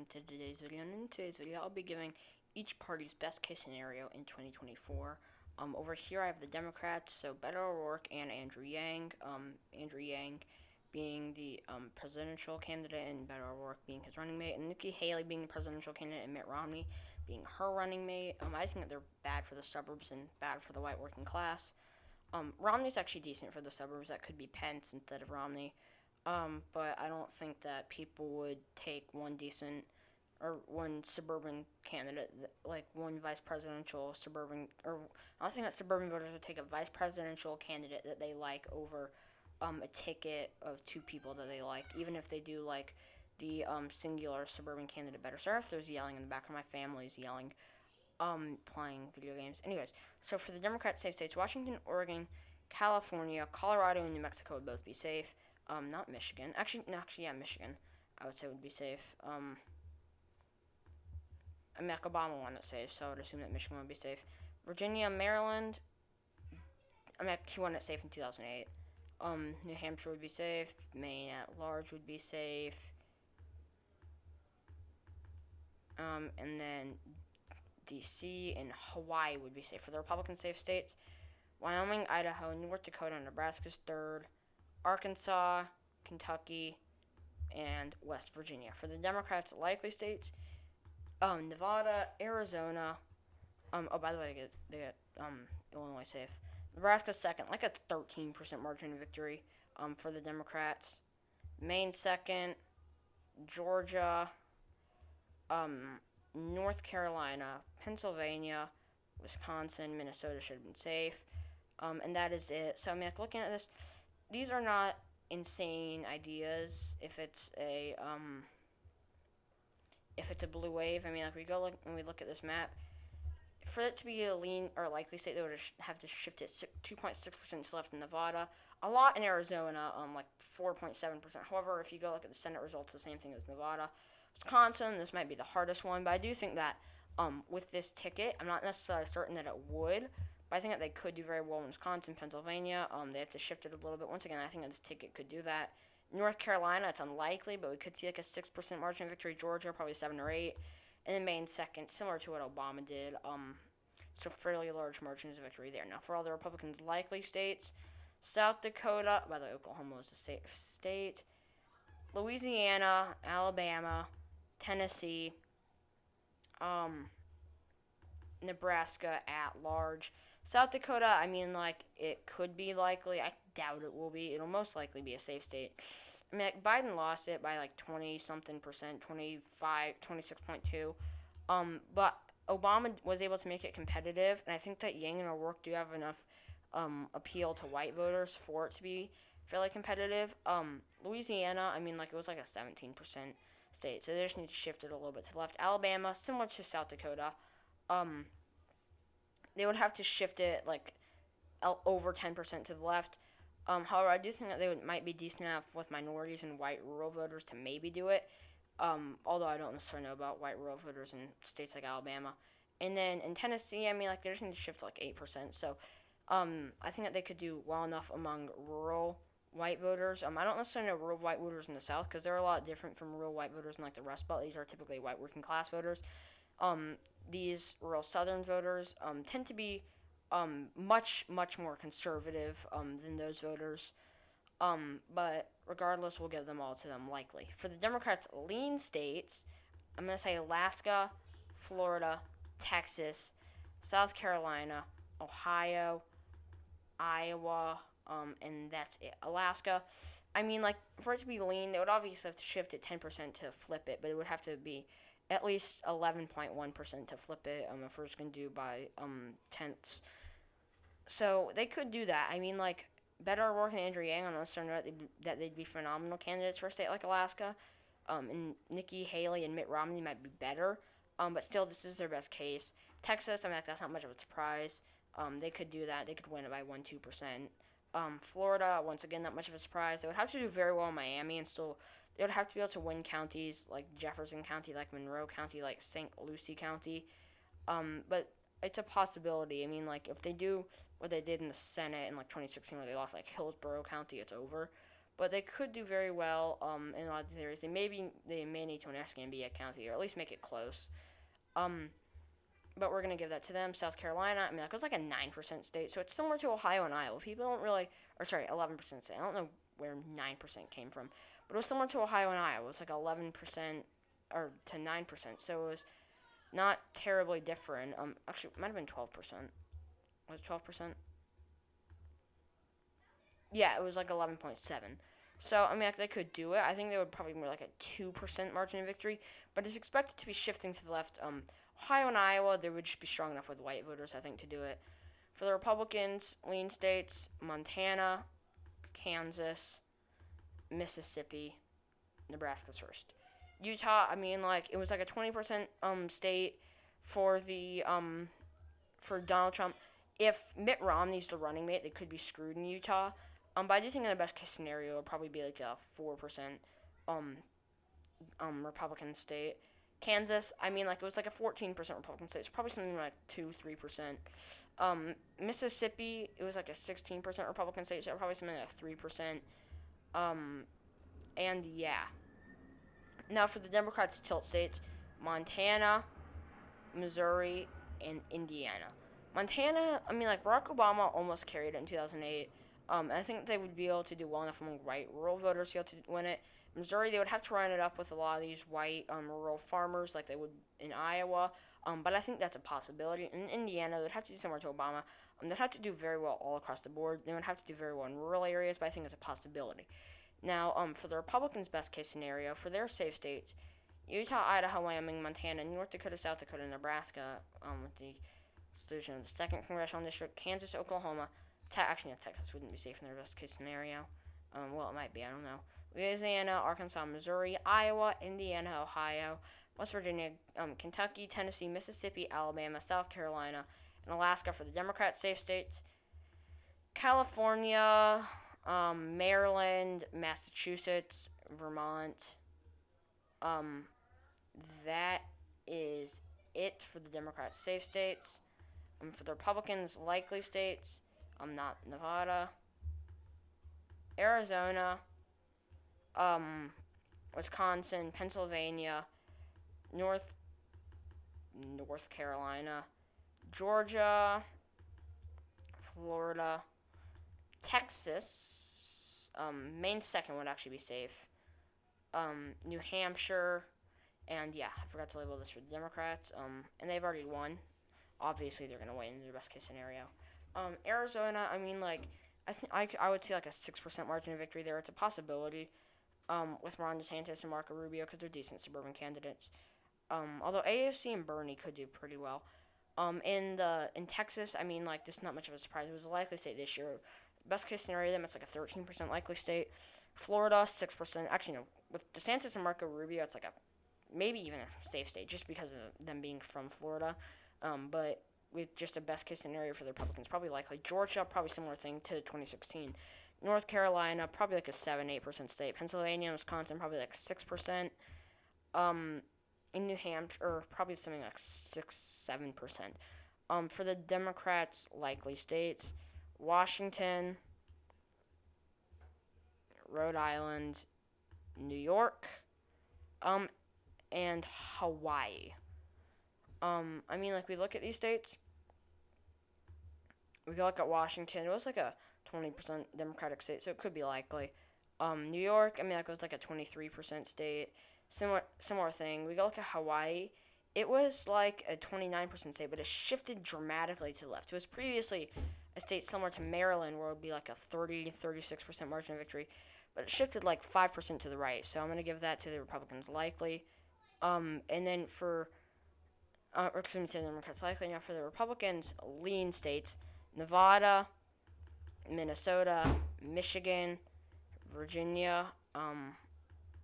to today's video. And in today's video, I'll be giving each party's best case scenario in 2024. Over here, I have the Democrats, so Beto O'Rourke and Andrew Yang. Andrew Yang being the presidential candidate, and Beto O'Rourke being his running mate, and Nikki Haley being the presidential candidate, and Mitt Romney being her running mate. I just think that they're bad for the suburbs and bad for the white working class. Romney's actually decent for the suburbs. That could be Pence instead of Romney. But I don't think that people would take one suburban candidate, like one vice presidential suburban, or I don't think that suburban voters would take a vice presidential candidate that they like over a ticket of two people that they like, even if they do like the singular suburban candidate better. Sorry if there's yelling in the background. My family's yelling, playing video games. Anyways, so for the Democrat safe states, Washington, Oregon, California, Colorado, and New Mexico would both be safe. Not Michigan. Yeah, Michigan, I would say would be safe. Obama wanted it safe, so I would assume that Michigan would be safe. Virginia, Maryland, he wanted it safe in 2008. New Hampshire would be safe. Maine at large would be safe. And then D.C. and Hawaii would be safe. For the Republican safe states, Wyoming, Idaho, North Dakota, and Nebraska's third. Arkansas, Kentucky, and West Virginia. For the Democrats' likely states, Nevada, Arizona. By the way, they get Illinois safe. Nebraska's second, like a 13% margin of victory. For the Democrats, Maine second, Georgia, North Carolina, Pennsylvania, Wisconsin, Minnesota should have been safe. And that is it. So looking at this, these are not insane ideas. If it's a blue wave, we look at this map. For it to be a lean or likely state, they would have to shift it 2.6% to left in Nevada. A lot in Arizona, like 4.7%. However, if you go look at the Senate results, the same thing as Nevada. Wisconsin, this might be the hardest one, but I do think that with this ticket, I'm not necessarily certain that it would, but I think that they could do very well in Wisconsin, Pennsylvania. They have to shift it a little bit. Once again, I think that this ticket could do that. North Carolina, it's unlikely, but we could see like a 6% margin of victory. Georgia, probably 7 or 8. And then Maine second, similar to what Obama did. So fairly large margins of victory there. Now, for all the Republicans' likely states, South Dakota, by the way, Oklahoma was a safe state, Louisiana, Alabama, Tennessee, Nebraska at large. South Dakota, it could be likely. I doubt it will be. It'll most likely be a safe state. Biden lost it by 20-something percent, 26.2. But Obama was able to make it competitive, and I think that Yang and O'Rourke do have enough appeal to white voters for it to be fairly competitive. Louisiana, it was like a 17% state, so they just need to shift it a little bit to the left. Alabama, similar to South Dakota, they would have to shift it over 10% to the left. However, I do think that might be decent enough with minorities and white rural voters to maybe do it. Although I don't necessarily know about white rural voters in states like Alabama. And then in Tennessee, they just need to shift to 8%. So I think that they could do well enough among rural white voters. I don't necessarily know rural white voters in the South because they're a lot different from rural white voters in the Rust Belt. These are typically white working class voters. These rural Southern voters tend to be much more conservative than those voters. But regardless, we'll give them all to them likely. For the Democrats' lean states, I'm going to say Alaska, Florida, Texas, South Carolina, Ohio, Iowa, and that's it. Alaska, for it to be lean, they would obviously have to shift it 10% to flip it, but it would have to be at least 11.1% to flip it if we're just going to do by tenths. So they could do that. Beto O'Rourke and Andrew Yang, I'm not certain that they'd be phenomenal candidates for a state like Alaska. And Nikki Haley and Mitt Romney might be better. But still, this is their best case. Texas, that's not much of a surprise. They could do that. They could win it by 1-2%. Florida, once again, not much of a surprise. They would have to do very well in Miami, and still, they would have to be able to win counties like Jefferson County, like Monroe County, like St. Lucie County. But it's a possibility. If they do what they did in the Senate in 2016, where they lost Hillsborough County, it's over. but they could do very well in a lot of these areas. They may need to ask and be a county, or at least make it close. But we're gonna give that to them. South Carolina, I mean, that was like a 9% state, so it's similar to Ohio and Iowa. People don't really, or sorry, 11% state. I don't know where 9% came from, but it was similar to Ohio and Iowa. It was like 11% or to 9%, so it was not terribly different. Actually, it might have been 12%. Was it 12%? Yeah, it was like 11.7. So, I mean, like, they could do it. I think they would probably be more like a 2% margin of victory, but it's expected to be shifting to the left. Ohio and Iowa, they would just be strong enough with white voters, I think, to do it. For the Republicans, lean states, Montana, Kansas, Mississippi, Nebraska's first. Utah, I mean, like, it was like a 20% state for the for Donald Trump. If Mitt Romney's the running mate, they could be screwed in Utah. But I do think in the best case scenario, it'll probably be like a 4% Republican state. Kansas, I mean, like, it was like a 14% Republican state. It's probably something like 2-3%. Mississippi, it was like a 16% Republican state, so probably something like 3%. And yeah. Now for the Democrats' tilt states, Montana, Missouri, and Indiana. Montana, I mean, like, Barack Obama almost carried it in 2008. I think they would be able to do well enough among white rural voters to be able to win it. Missouri, they would have to run it up with a lot of these white rural farmers like they would in Iowa. But I think that's a possibility. In Indiana, they'd have to do similar to Obama. They'd have to do very well all across the board. They would have to do very well in rural areas, but I think it's a possibility. Now, for the Republicans' best case scenario, for their safe states, Utah, Idaho, Wyoming, Montana, North Dakota, South Dakota, Nebraska, with the exclusion of the 2nd Congressional District, Kansas, Oklahoma. Actually, no, Texas wouldn't be safe in their best case scenario. Well, it might be, I don't know. Louisiana, Arkansas, Missouri, Iowa, Indiana, Ohio, West Virginia, Kentucky, Tennessee, Mississippi, Alabama, South Carolina, and Alaska for the Democrat safe states. California, Maryland, Massachusetts, Vermont. That is it for the Democrat safe states. For the Republicans likely states, not Nevada, Arizona, Wisconsin, Pennsylvania, North Carolina, Georgia, Florida, Texas. Maine second would actually be safe. New Hampshire, and yeah, I forgot to label this for the Democrats. And they've already won. Obviously, they're gonna win in their best case scenario. Arizona, I mean, like, I would see like a 6% margin of victory there. It's a possibility. With Ron DeSantis and Marco Rubio because they're decent suburban candidates. Although AOC and Bernie could do pretty well. In Texas, I mean, like, this is not much of a surprise. It was a likely state this year. Best case scenario, them it's like a 13% likely state. Florida, 6%. Actually, no. With DeSantis and Marco Rubio, it's like a maybe even a safe state just because of them being from Florida. But with just a best case scenario for the Republicans, probably likely. Georgia, probably similar thing to 2016. North Carolina, probably like a 7-8% state. Pennsylvania and Wisconsin, probably like 6%. In New Hampshire, probably something like 6-7%. For the Democrats' likely states, Washington, Rhode Island, New York, and Hawaii. I mean, like, we look at these states, we look at Washington, it was like a 20% Democratic state, so it could be likely. New York, I mean, like, it was like a 23% state, similar thing. We look at Hawaii, it was like a 29% state, but it shifted dramatically to the left. It was previously a state similar to Maryland, where it would be like a 30-36% margin of victory, but it shifted like 5% to the right, so I'm going to give that to the Republicans likely. And then for to the Democrats likely. Now for the Republicans, lean states, Nevada, Minnesota, Michigan, Virginia,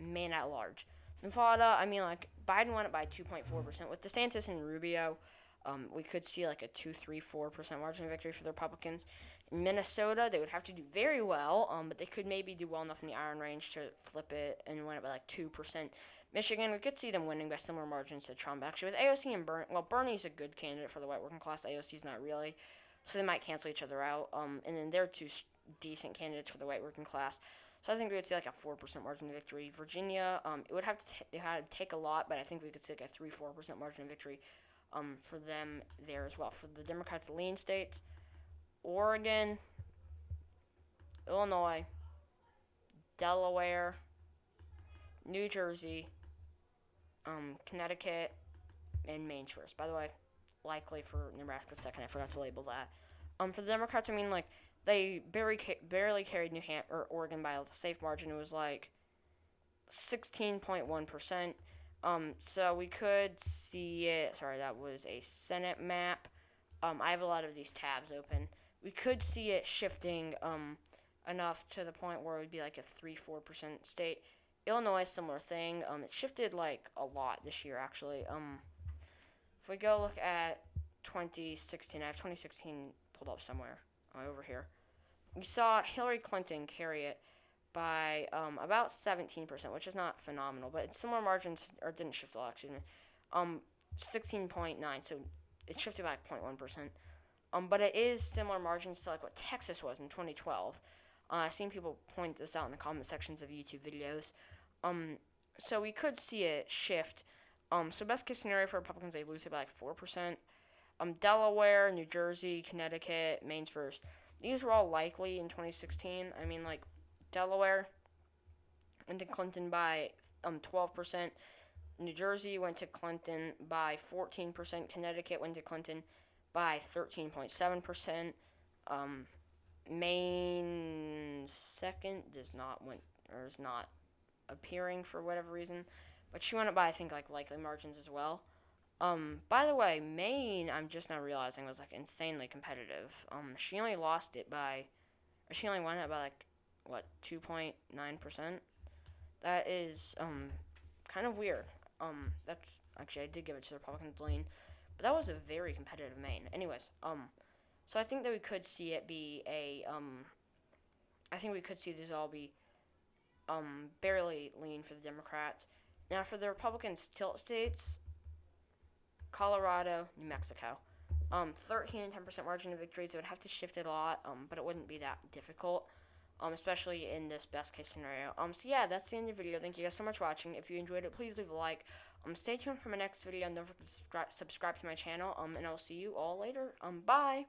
Maine at large. Nevada, I mean, like, Biden won it by 2.4%. With DeSantis and Rubio, we could see like a 2-3-4% margin of victory for the Republicans. In Minnesota, they would have to do very well, but they could maybe do well enough in the iron range to flip it and win it by like 2%. Michigan, we could see them winning by similar margins to Trump. Actually, with AOC and Bernie's a good candidate for the white working class. AOC's not really, so they might cancel each other out. And then they're two decent candidates for the white working class. So I think we would see like a 4% margin of victory. Virginia, it would have to take a lot, but I think we could see like a 3-4% margin of victory for them there as well. For the Democrats' lean states, Oregon, Illinois, Delaware, New Jersey, Connecticut, and Maine's first. By the way, likely for Nebraska second. I forgot to label that. For the Democrats, I mean, like, they barely carried Oregon by a safe margin. It was like 16.1%. So we could see it. Sorry, that was a Senate map. I have a lot of these tabs open. We could see it shifting enough to the point where it would be like a 3-4% state. Illinois, similar thing. It shifted like a lot this year, actually. If we go look at 2016, I have 2016 pulled up somewhere over here. We saw Hillary Clinton carry it by about 17%, which is not phenomenal, but it's similar margins, or didn't shift a lot, excuse me. 16.9, so it shifted by 0.1%. But it is similar margins to like what Texas was in 2012. I've seen people point this out in the comment sections of YouTube videos. So we could see it shift. So best case scenario for Republicans, they lose it by like 4%. Delaware, New Jersey, Connecticut, Maine's first. These were all likely in 2016. I mean, like, Delaware went to Clinton by 12%. New Jersey went to Clinton by 14%. Connecticut went to Clinton by 13.7%. Maine second is not appearing for whatever reason, but she won it by, I think, like, likely margins as well. By the way, Maine, I'm just now realizing, was like insanely competitive. She only won it by like, what, 2.9%? That is kind of weird. That's actually, I did give it to the Republicans lean, but that was a very competitive Maine. Anyways, so I think that we could see it be I think we could see these all be barely lean for the Democrats. Now for the Republicans' tilt states, Colorado, New Mexico. 13 and 10% margin of victory, so it would have to shift it a lot, but it wouldn't be that difficult, especially in this best case scenario. So yeah, that's the end of the video. Thank you guys so much for watching. If you enjoyed it, please leave a like. Stay tuned for my next video, and don't forget to subscribe to my channel, and I'll see you all later. Bye!